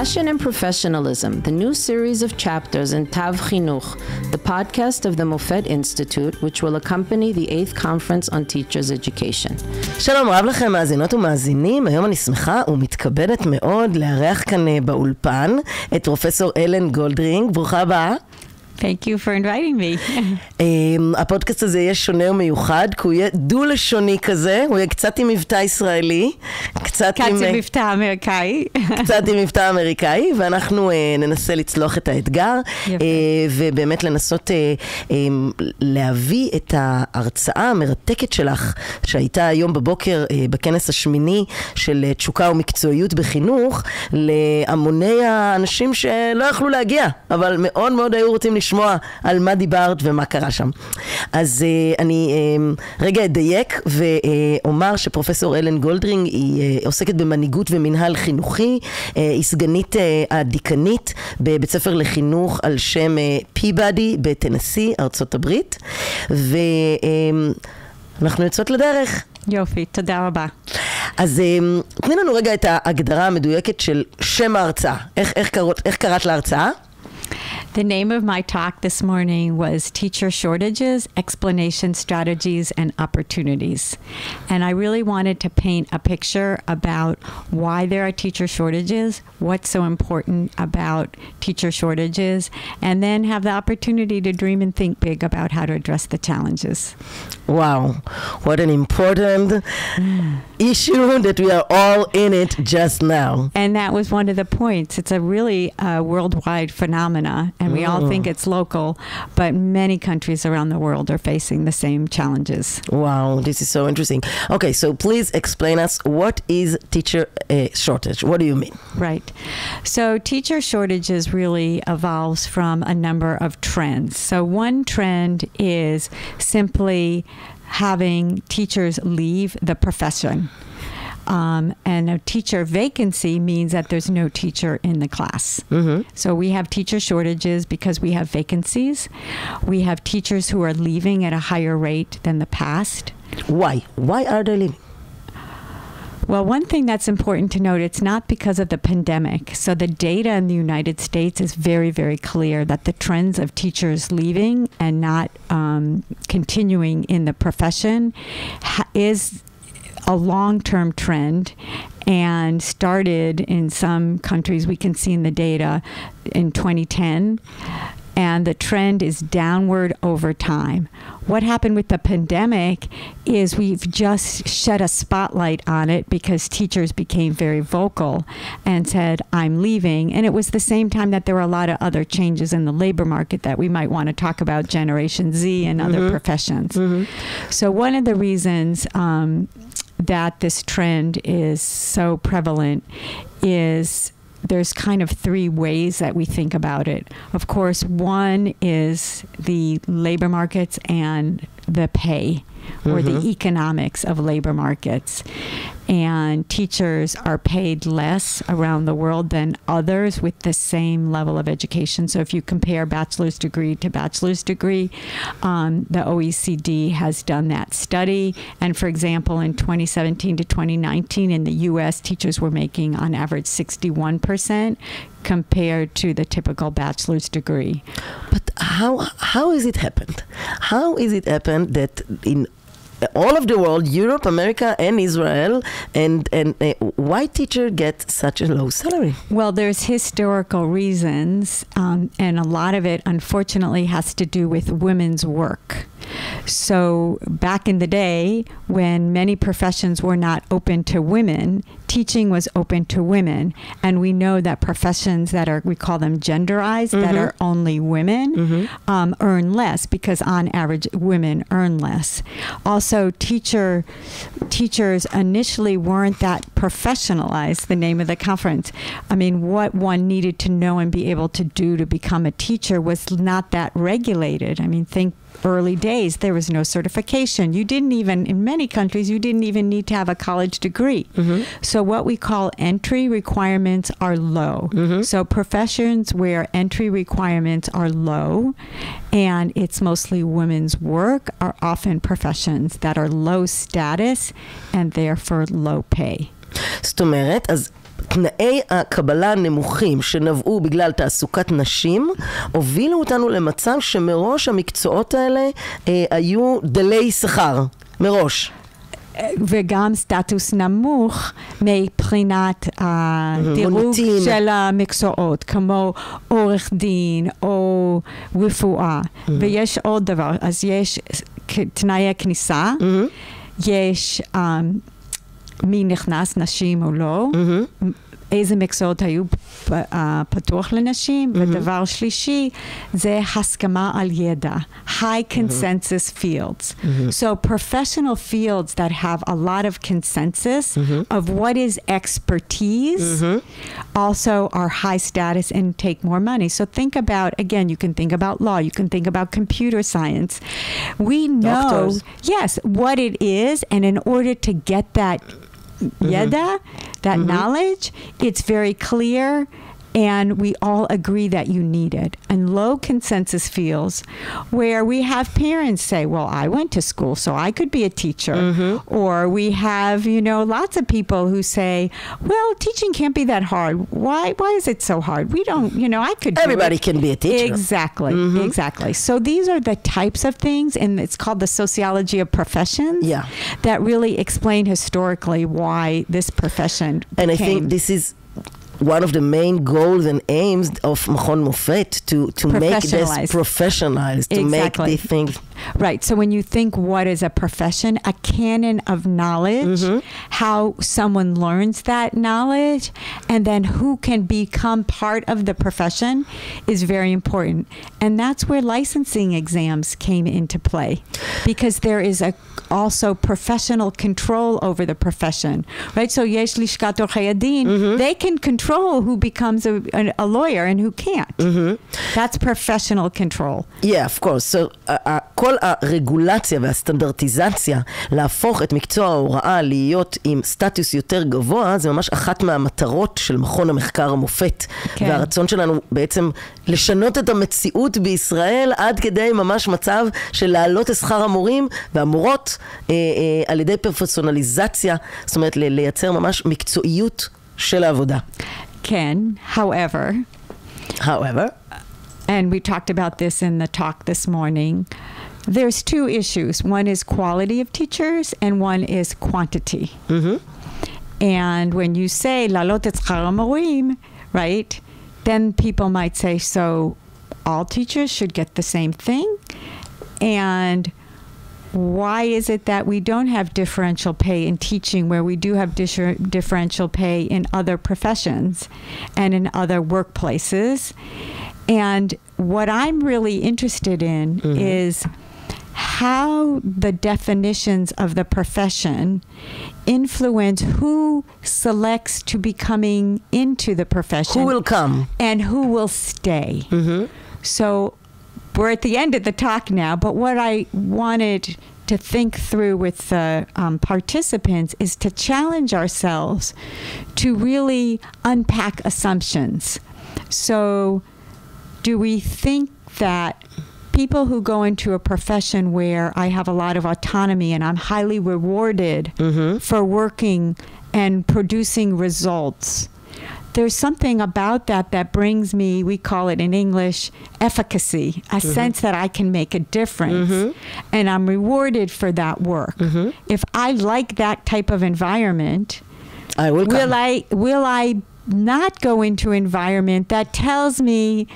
Passion and Professionalism, the new series of chapters in תו-חינוך, the podcast of the Mofet Institute, which will accompany the 8th Conference on Teachers Education. שלום רב לכם מאזינות ומאזינים, היום אני שמחה ומתכבדת מאוד לארח כאן באולפן את פרופסור אלן גולדרינג, ברוכה הבאה. Thank you for inviting me. הפודקאסט הזה יהיה שונה ומיוחד, כי הוא יהיה דו-לשוני כזה, הוא יהיה קצת עם מבטא ישראלי, קצת עם מבטא אמריקאי. קצת עם מבטא אמריקאי, ואנחנו ננסה לצלוח את האתגר, ובאמת לנסות להביא את ההרצאה המרתקת שלך, שהייתה היום בבוקר בכנס השמיני של תשוקה ומקצועיות בחינוך, להמוני האנשים שלא יכלו להגיע, אבל מאוד מאוד היו רוצים לשמוע על מה דיברת ומה קרה שם. אז אני רגע אדייק ואומר שפרופסור אלן גולדרינג היא עוסקת במנהיגות ומנהל חינוכי, היא סגנית הדיקנית בבית ספר לחינוך על שם Peabody בטנסי, ארצות הברית, ואנחנו יוצאות לדרך. יופי, תודה רבה. אז תני לנו רגע את ההגדרה המדויקת של שם ההרצאה. איך קראת להרצאה? The name of my talk this morning was Teacher Shortages, Explanation Strategies, and Opportunities. And I really wanted to paint a picture about why there are teacher shortages, what's so important about teacher shortages, and then have the opportunity to dream and think big about how to address the challenges. Wow, what an important issue that we are all in it just now. And that was one of the points. It's a really worldwide phenomena, and we all think it's local, but many countries around the world are facing the same challenges. Wow, this is so interesting. Okay, so please explain us, what is teacher shortage? What do you mean? Right. So teacher shortages really evolves from a number of trends. So one trend is simply having teachers leave the profession. And a teacher vacancy means that there's no teacher in the class. Mm-hmm. So we have teacher shortages because we have vacancies. We have teachers who are leaving at a higher rate than the past. Why? Why are they leaving? Well, one thing that's important to note, it's not because of the pandemic. So the data in the United States is very, very clear that the trends of teachers leaving and not continuing in the profession is a long-term trend and started in some countries, we can see in the data, in 2010. And the trend is downward over time. What happened with the pandemic is we've just shed a spotlight on it because teachers became very vocal and said, I'm leaving. And it was the same time that there were a lot of other changes in the labor market that we might want to talk about, Generation Z and other professions. Mm-hmm. So one of the reasons that this trend is so prevalent is there's kind of three ways that we think about it. Of course, one is the labor markets and the pay or the economics of labor markets. And teachers are paid less around the world than others with the same level of education. So if you compare bachelor's degree to bachelor's degree, the OECD has done that study. And for example, in 2017 to 2019 in the US, teachers were making on average 61% compared to the typical bachelor's degree. But how is it happened? How is it happened that in all of the world, Europe, America, and Israel, and why teacher get such a low salary? Well, there's historical reasons, and a lot of it, unfortunately, has to do with women's work. So back in the day, when many professions were not open to women, teaching was open to women. And we know that professions that are, we call them genderized, that are only women, earn less because on average, women earn less. Also, teachers initially weren't that professionalized, the name of the conference. I mean, what one needed to know and be able to do to become a teacher was not that regulated. I mean, think early days, there was no certification. You didn't even, in many countries, you didn't even need to have a college degree. So what we call entry requirements are low. So professions where entry requirements are low and it's mostly women's work are often professions that are low status and therefore low pay. זאת אומרת, אז תנאי הקבלה הנמוכים שנבעו בגלל תעסוקת נשים, הובילו אותנו למצב שמראש המקצועות האלה היו דלי שכר, מראש. וגם סטטוס נמוך מבחינת הדירוג של המקצועות, כמו עורך דין או רפואה. ויש עוד דבר, אז יש תנאי הכניסה, יש מי נכנס, נשים או לא, איזה מקצועות היו פתוח לנשים, ודבר שלישי זה הסכמה על ידע, high consensus fields. So professional fields that have a lot of consensus of what is expertise also are high status and take more money. So think about, again, you can think about law, you can think about computer science. We know, doctors. Yes, what it is, and in order to get that yada, that knowledge, it's very clear, and we all agree that you need it. And low consensus fields where we have parents say, well, I went to school, so I could be a teacher. Or we have, you know, lots of people who say, well, teaching can't be that hard. Why is it so hard? We don't, you know, I could do Everybody it. Can be a teacher. Exactly, exactly. So these are the types of things, and it's called the sociology of professions, that really explain historically why this profession And I think this is one of the main goals and aims of מכון מופת, to make this professionalized, to make these things. Right. So when you think what is a profession, a canon of knowledge, how someone learns that knowledge, and then who can become part of the profession is very important. And that's where licensing exams came into play, because there is also professional control over the profession, right? So יש לשכת עורכי הדין, they can control who becomes a lawyer and who can't. That's professional control. Yeah, of course. So כל הרגולציה והסטנדרטיזציה להפוך את מקצוע ההוראה להיות עם סטטוס יותר גבוה, זה ממש אחת מהמטרות של מכון המחקר המופת. והרצון שלנו בעצם לשנות את המציאות בישראל עד כדי ממש מצב של להעלות את שכר המורים והמורות על ידי פרופסיונליזציה, זאת אומרת לייצר ממש מקצועיות של העבודה. כן, however, and we talked about this in the talk this morning, there's two issues. One is quality of teachers and one is quantity. And when you say להעלות את שכר המורים, right, then people might say, so all teachers should get the same thing? And why is it that we don't have differential pay in teaching where we do have differential pay in other professions and in other workplaces? And what I'm really interested in is how the definitions of the profession influence who selects to be coming into the profession. Who will come. And who will stay. So we're at the end of the talk now, but what I wanted to think through with the participants is to challenge ourselves to really unpack assumptions. So do we think that people who go into a profession where I have a lot of autonomy and I'm highly rewarded for working and producing results, there's something about that brings me, we call it in English, efficacy, a sense that I can make a difference and I'm rewarded for that work. If I like that type of environment, will I not go into an environment that tells me,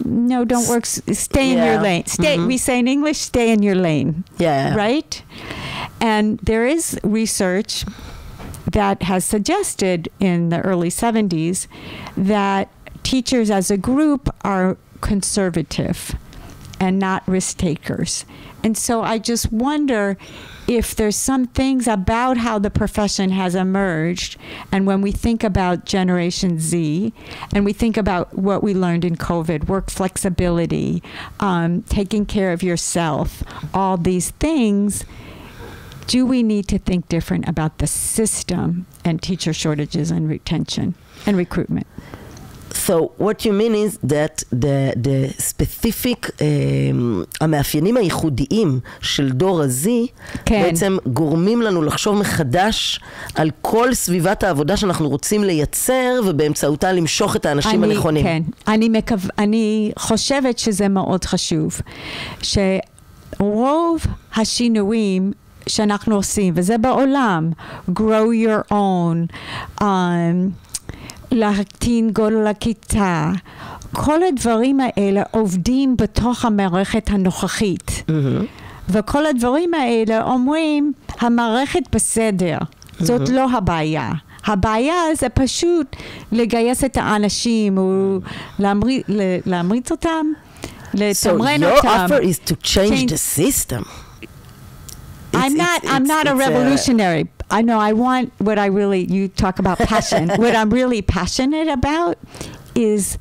no, don't work, stay in your lane. We say in English, stay in your lane. Right? And there is research that has suggested in the early 70s that teachers as a group are conservative and not risk takers. And so I just wonder if there's some things about how the profession has emerged, and when we think about Generation Z, and we think about what we learned in COVID, work flexibility, taking care of yourself, all these things, do we need to think different about the system and teacher shortages and retention and recruitment? So what you mean is that the specific המאפיינים הייחודיים של דור הזי בעצם גורמים לנו לחשוב מחדש על כל סביבת העבודה שאנחנו רוצים לייצר ובאמצעותה למשוך את האנשים הנכונים. כן, אני חושבת שזה מאוד חשוב, שרוב השינויים שאנחנו עושים, וזה בעולם, grow your own, להקטין גודל הכיתה, כל הדברים האלה עובדים בתוך המערכת הנוכחית. וכל הדברים האלה אומרים, המערכת בסדר, זאת לא הבעיה. הבעיה זה פשוט לגייס את האנשים, להמריץ אותם, לתמרן אותם. So your offer is to change the system. I'm not a revolutionary. I know I want what I really, you talk about passion. What I'm really passionate about is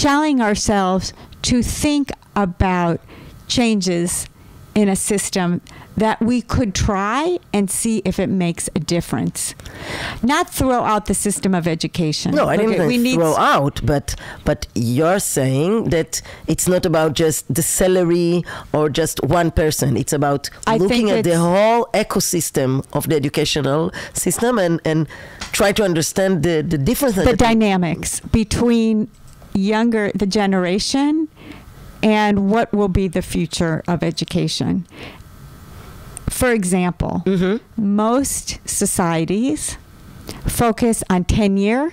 challenging ourselves to think about changes in a system that we could try and see if it makes a difference. Not throw out the system of education. No, I didn't mean throw out, but you're saying that it's not about just the salary or just one person. It's about looking at the whole ecosystem of the educational system and try to understand the difference. The dynamics between the generation and what will be the future of education. For example, most societies focus on tenure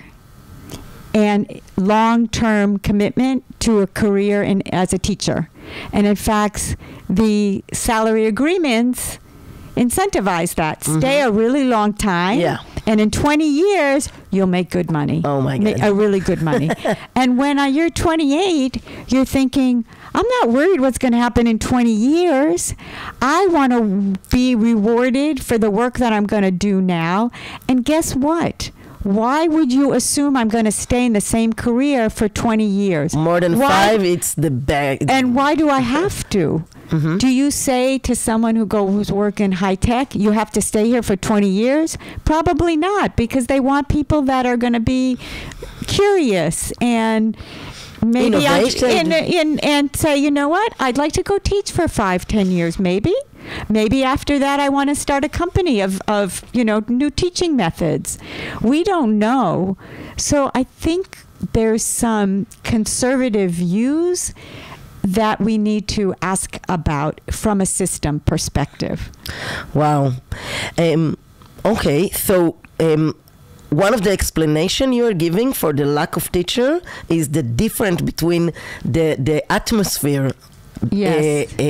and long-term commitment to a career as a teacher. And in fact, the salary agreements incentivize that. Stay a really long time. Yeah. And in 20 years, you'll make good money. Oh my God. A really good money. And when you're 28, you're thinking, I'm not worried what's going to happen in 20 years. I want to be rewarded for the work that I'm going to do now. And guess what? Why would you assume I'm going to stay in the same career for 20 years? More than 5, it's the bag. And why do I have to? Do you say to someone who's working high tech, you have to stay here for 20 years? Probably not, because they want people that are going to be curious and maybe and say, you know what, I'd like to go teach for 5-10 years, maybe. Maybe after that I want to start a company of new teaching methods. We don't know. So I think there's some conservative views that we need to ask about from a system perspective. Wow. Okay, so one of the explanation you are giving for the lack of teacher is the difference between the atmosphere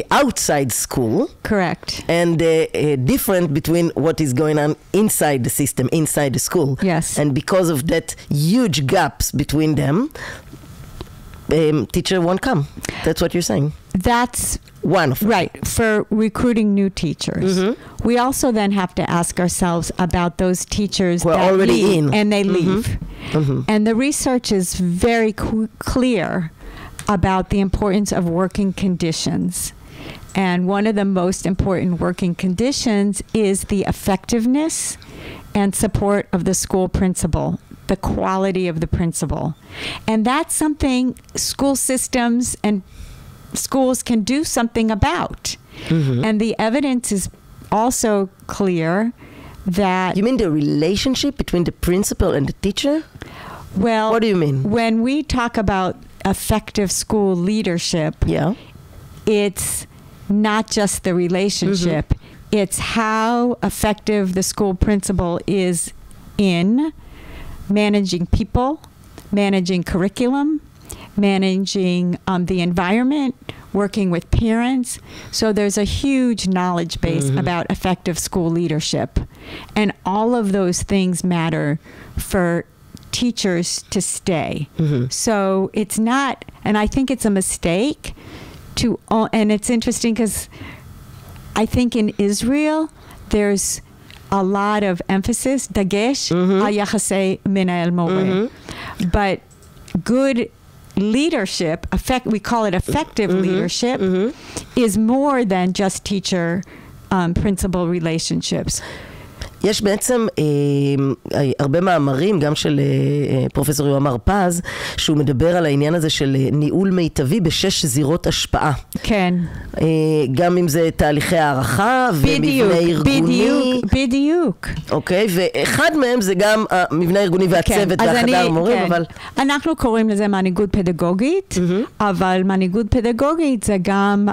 outside school. Correct. And the difference between what is going on inside the system, inside the school. Yes. And because of that huge gaps between them, teacher won't come. That's what you're saying. That's one of them. Right, for recruiting new teachers. We also then have to ask ourselves about those teachers who are that already leave, in. and they leave. And the research is very clear about the importance of working conditions. And one of the most important working conditions is the effectiveness and support of the school principal, the quality of the principal. And that's something school systems and schools can do something about. And the evidence is also clear that... You mean the relationship between the principal and the teacher? Well, what do you mean? When we talk about effective school leadership, it's not just the relationship. It's how effective the school principal is in managing people, managing curriculum, managing the environment, working with parents. So there's a huge knowledge base about effective school leadership. And all of those things matter for teachers to stay. So it's not, and I think it's a mistake to, and it's interesting because I think in Israel, there's a lot of emphasis, dagesh, al yachasei menahel moreh. But good leadership, we call it effective leadership, is more than just teacher-principal relationships. יש בעצם הרבה מאמרים, גם של פרופסור יואמר פז, שהוא מדבר על העניין הזה של ניהול מיטבי בשש זירות השפעה. כן. גם אם זה תהליכי הערכה ומבנה ארגוני. בדיוק. אוקיי, ואחד מהם זה גם המבנה הארגוני והצוות והחדר מורים, אבל... אנחנו קוראים לזה מנהיגות פדגוגית, אבל מנהיגות פדגוגית זה גם...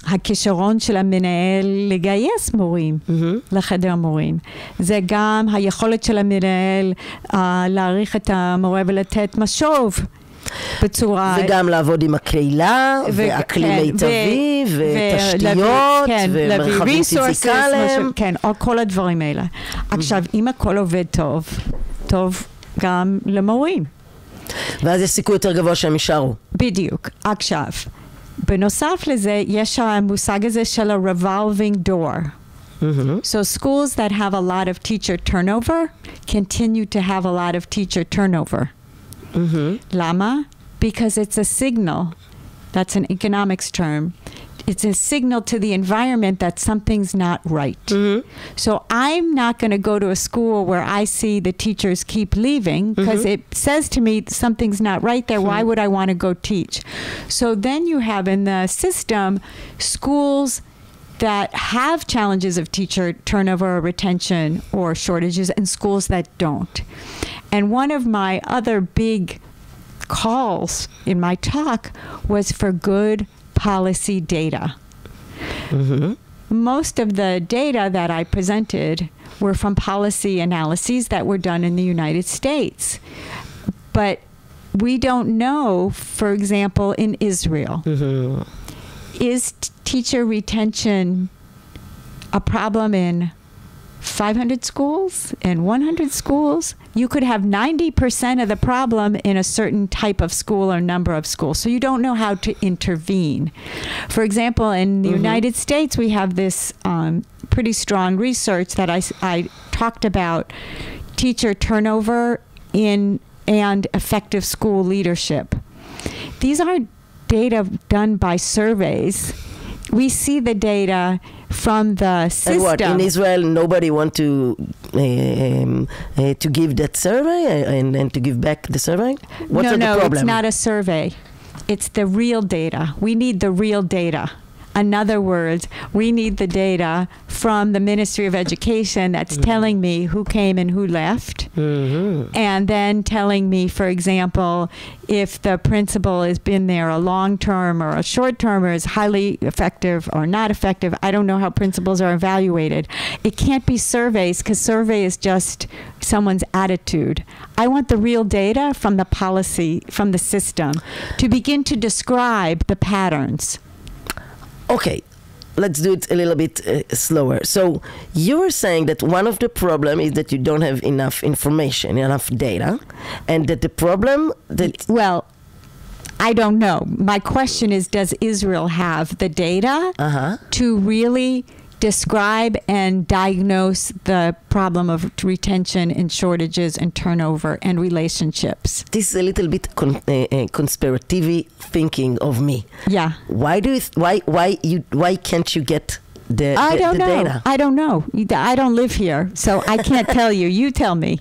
הכישרון של המנהל לגייס מורים לחדר מורים. זה גם היכולת של המנהל להעריך את המורה ולתת משוב בצורה... וגם לעבוד עם הקהילה, ואקלים מיטבי, ותשתיות, ומרחבים פיזיקליים. כן, כל הדברים האלה. עכשיו, אם הכל עובד טוב, טוב גם למורים. ואז יש סיכוי יותר גבוה שהם יישארו. בדיוק. עכשיו... בנוסף לזה, יש המושג הזה של ה-revolving door. So schools that have a lot of teacher turnover continue to have a lot of teacher turnover. למה? Because it's a signal. That's an economics term. It's a signal to the environment that something's not right. So I'm not going to go to a school where I see the teachers keep leaving because it says to me something's not right there. Why would I want to go teach? So then you have in the system schools that have challenges of teacher turnover or retention or shortages and schools that don't. And one of my other big calls in my talk was for good policy data. Most of the data that I presented were from policy analyses that were done in the United States. But we don't know, for example, in Israel, is teacher retention a problem in 500 schools, in 100 schools? You could have 90% of the problem in a certain type of school or number of schools. So you don't know how to intervene. For example, in the United States, we have this pretty strong research that I talked about teacher turnover and effective school leadership. These are data done by surveys. We see the data from the system. And what, in Israel, nobody want to give that survey and to give back the survey? What's the problem? No, it's not a survey. It's the real data. We need the real data. In other words, we need the data from the Ministry of Education that's telling me who came and who left. And then telling me, for example, if the principal has been there a long term or a short term or is highly effective or not effective. I don't know how principals are evaluated. It can't be surveys because survey is just someone's attitude. I want the real data from the policy, from the system, to begin to describe the patterns. Okay, let's do it a little bit slower. So you were saying that one of the problem is that you don't have enough information, enough data, and that the problem that... Well, I don't know. My question is, does Israel have the data to really describe and diagnose the problem of retention and shortages and turnover and relationships? This is a little bit conspirative thinking of me. Yeah. Why can't you get the data? I don't know. I don't live here, so I can't tell you. You tell me.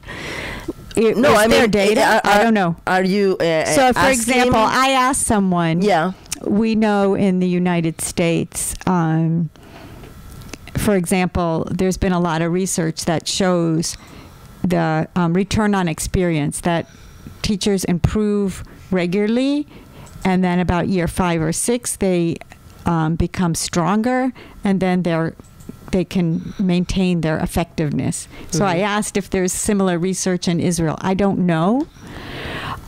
No, I mean, data? I don't know. Are you so, for example, I asked someone. Yeah. We know in the United States, for example, there's been a lot of research that shows the return on experience, that teachers improve regularly, and then about year 5 or 6, they become stronger, and then they can maintain their effectiveness. So I asked if there's similar research in Israel. I don't know.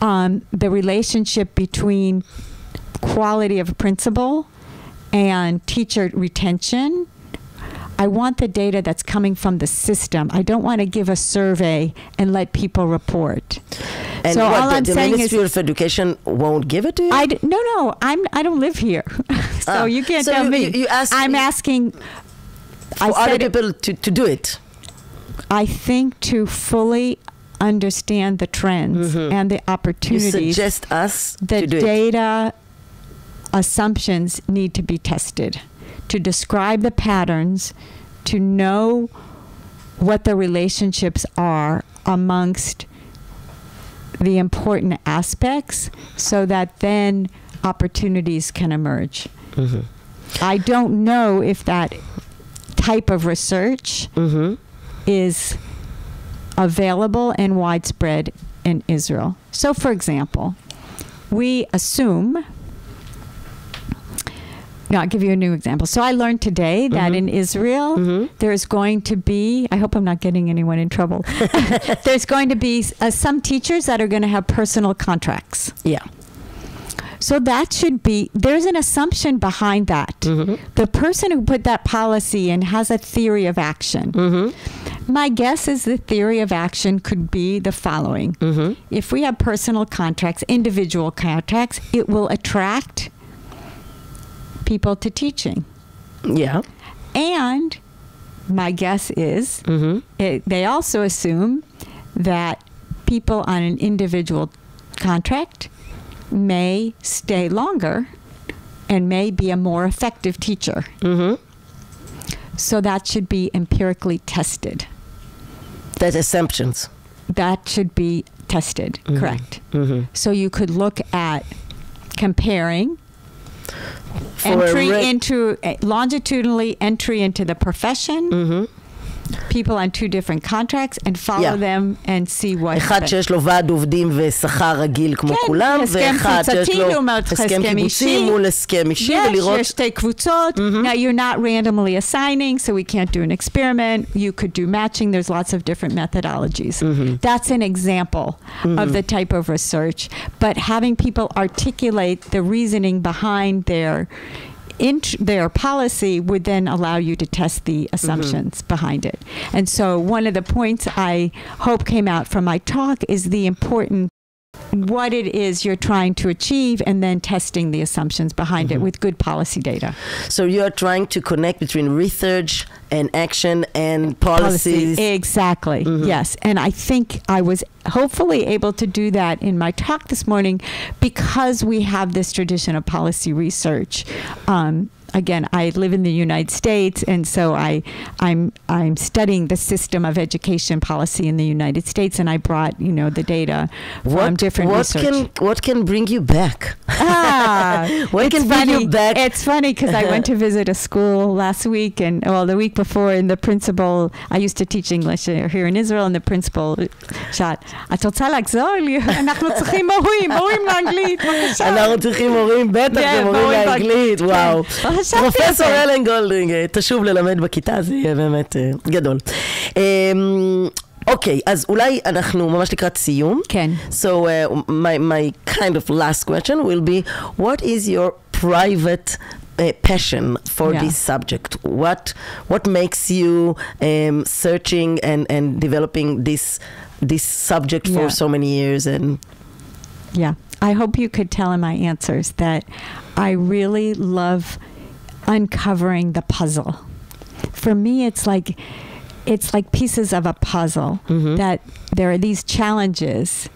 The relationship between quality of principal and teacher retention, I want the data that's coming from the system. I don't want to give a survey and let people report. And so what, all I'm the saying Ministry is, of Education won't give it to you? No, I don't live here. So you can't tell me. I'm asking for other people to do it. I think to fully understand the trends and the opportunities. You suggest us the to do data assumptions need to be tested to describe the patterns, to know what the relationships are amongst the important aspects so that then opportunities can emerge. Mm-hmm. I don't know if that type of research is available and widespread in Israel. So, for example, we assume, I'll give you a new example. So I learned today that in Israel, there's going to be, I hope I'm not getting anyone in trouble, there's going to be some teachers that are going to have personal contracts. Yeah. So that should be, there's an assumption behind that. The person who put that policy in has a theory of action. My guess is the theory of action could be the following. If we have personal contracts, individual contracts, it will attract people to teaching. Yeah. And my guess is they also assume that people on an individual contract may stay longer and may be a more effective teacher. So that should be empirically tested. That's assumptions. That should be tested, correct. So you could look at comparing longitudinally entry into the profession, people on two different contracts, and follow them and see what happens. אחד שיש לו ועד עובדים ושכר רגיל כמו כולם, ואחד שיש לו הסכם קיבוצי מול הסכם אישי, ולראות... יש שתי קבוצות. Now you're not randomly assigning, so we can't do an experiment. You could do matching. There's lots of different methodologies. That's an example of the type of research. But having people articulate the reasoning behind their policy would then allow you to test the assumptions behind it. And so one of the points I hope came out from my talk is the important what it is you're trying to achieve and then testing the assumptions behind it with good policy data. So you are trying to connect between research and action and policies. Exactly, yes. And I think I was hopefully able to do that in my talk this morning because we have this tradition of policy research. Again, I live in the United States, and so I'm studying the system of education policy in the United States, and I brought the data from different research. What can bring you back? What can bring you back? It's funny because I went to visit a school last week, and the week before, and the principal. I used to teach English here in Israel, and the principal shot. את רוצה לחזור? אנחנו צריכים מורים לאנגלית. אנחנו צריכים מורים, בטח ומורים לאנגלית. וואו. פרופסור אלן גולדרינג, תשוב ללמד בכיתה, זה יהיה באמת גדול. אוקיי, אז אולי אנחנו ממש לקראת סיום. כן. So my kind of last question will be, what is your private passion for this subject? What makes you searching and developing this subject for so many years? And I hope you could tell in my answers that I really love uncovering the puzzle. For me, it's like pieces of a puzzle that there are these challenges,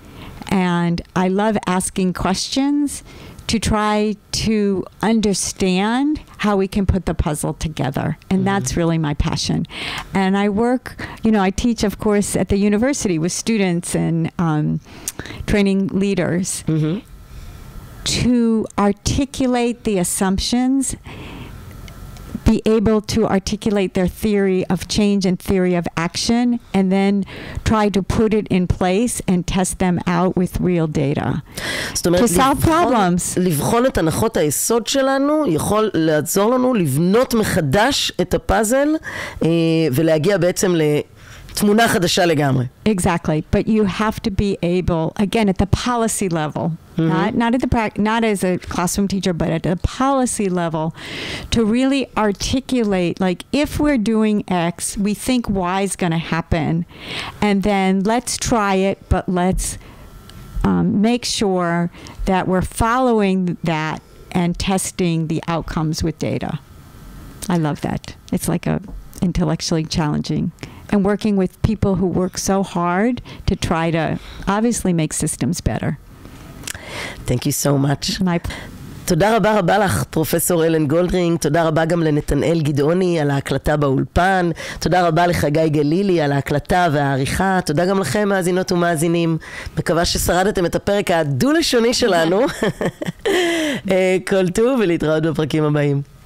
and I love asking questions to try to understand how we can put the puzzle together. And that's really my passion. And I work, I teach, of course, at the university with students and training leaders to articulate the assumptions, be able to articulate their theory of change and theory of action, and then try to put it in place and test them out with real data. To solve problems. לבחון את הנחות היסוד שלנו יכול לעזור לנו לבנות מחדש את הפאזל ולהגיע בעצם לתמונה חדשה לגמרי. Exactly. But you have to be able, again, at the policy level, not as a classroom teacher, but at the policy level, to really articulate, like, if we're doing X, we think Y is going to happen, and then let's try it, but let's make sure that we're following that and testing the outcomes with data. I love that. It's like intellectually challenging. And working with people who work so hard to try to obviously make systems better. Thank you so much. תודה רבה רבה לך, פרופסור אלן גולדרינג. תודה רבה גם לנתנאל גדעוני על ההקלטה באולפן. תודה רבה לחגי גלילי על ההקלטה והעריכה. תודה גם לכם, מאזינות ומאזינים. מקווה ששרדתם את הפרק הדו-לשוני שלנו. כל טוב ולהתראות בפרקים הבאים.